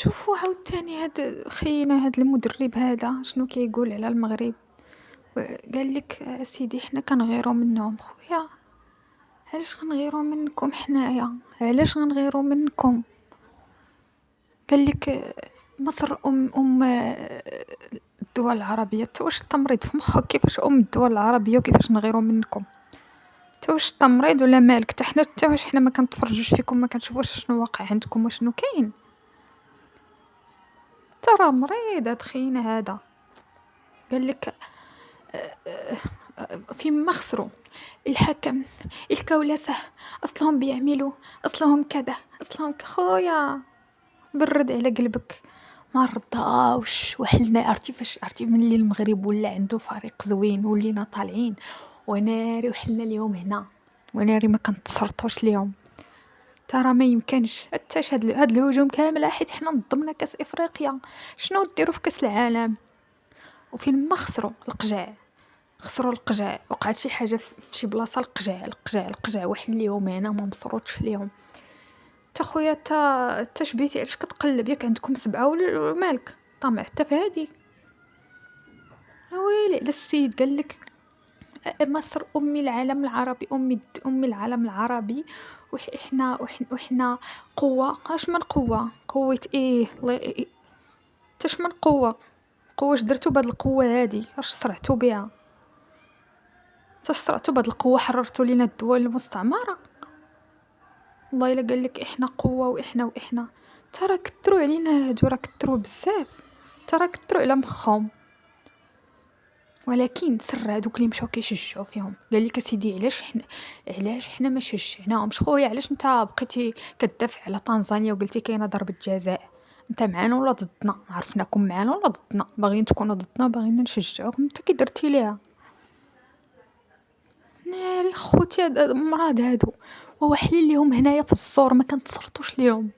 شوفوا عاوتاني هاد خينا هاد المدرب هذا شنو كيقول على المغرب. قال لك سيدي حنا كنغيروا منهم خويا. علاش غنغيروا منكم حنايا؟ علاش غنغيروا منكم؟ قال لك مصر الدول العربيه. تا واش التمريض في مخك؟ كيفاش الدول العربيه وكيفاش نغيروا منكم؟ تا واش التمريض ولا مالك؟ تا واش حنا ما كنتفرجوش فيكم؟ ما كنشوفوش شنو واقع عندكم وشنو كاين؟ ترى مريض هاد خينا هذا. قال لك فيما خسروا الحكم الكولسة، أصلهم بيعملوا، أصلهم كذا، أصلهم خويا برد على قلبك. ما رضاوش وحلنا. عرفتي ملي المغرب ولا عنده فريق زوين ولينا طالعين وناري وحلنا اليوم هنا وناري ما كنتصرطوش اليوم. ترى ما يمكنش حتى هاد الهجوم كامل حيت حنا نظمنا كاس افريقيا. شنو ديروا في كاس العالم؟ وفين ما خسروا القجع. خسروا القجع. وقعت شي حاجه في شي بلاصه القجع واحد اليوم هنا ما مصروتش اليوم. تا خويا تا شبيتي علاش كتقلب؟ ياك عندكم سبعه ولا مالك طمع حتى في هادي؟ ويلي على السيد قال لك مصر امي العالم العربي، امي العالم العربي. وإحنا قوه. اش من قوه ايه تاش من قوه اش درتو بهاد القوه هادي؟ اش صرعتو بها؟ صرعتو بهاد القوه؟ حررتو لينا الدول المستعمره. والله الا قال لك احنا قوه واحنا ترى كثروا علينا هادو، راه كثروا بزاف، ترى كثروا على مخهم. ولكن سر هادوك اللي مشاو كيشجعوا فيهم. قال لك اسيدي علاش حنا ما شجعناهمش خويا؟ علاش انت بقيتي كتدافع على طنزانيا وقلتي كاينه ضربه جزاء؟ انت معانا ولا ضدنا؟ عرفناكم معانا ولا ضدنا؟ باغيين تكونوا ضدنا، باغيين نشجعوكم، انت كي درتي ليها؟ ناري خوتي هاد مراد هادو وحلين ليهم هنايا في الزور ما كنتصرطوش ليهم.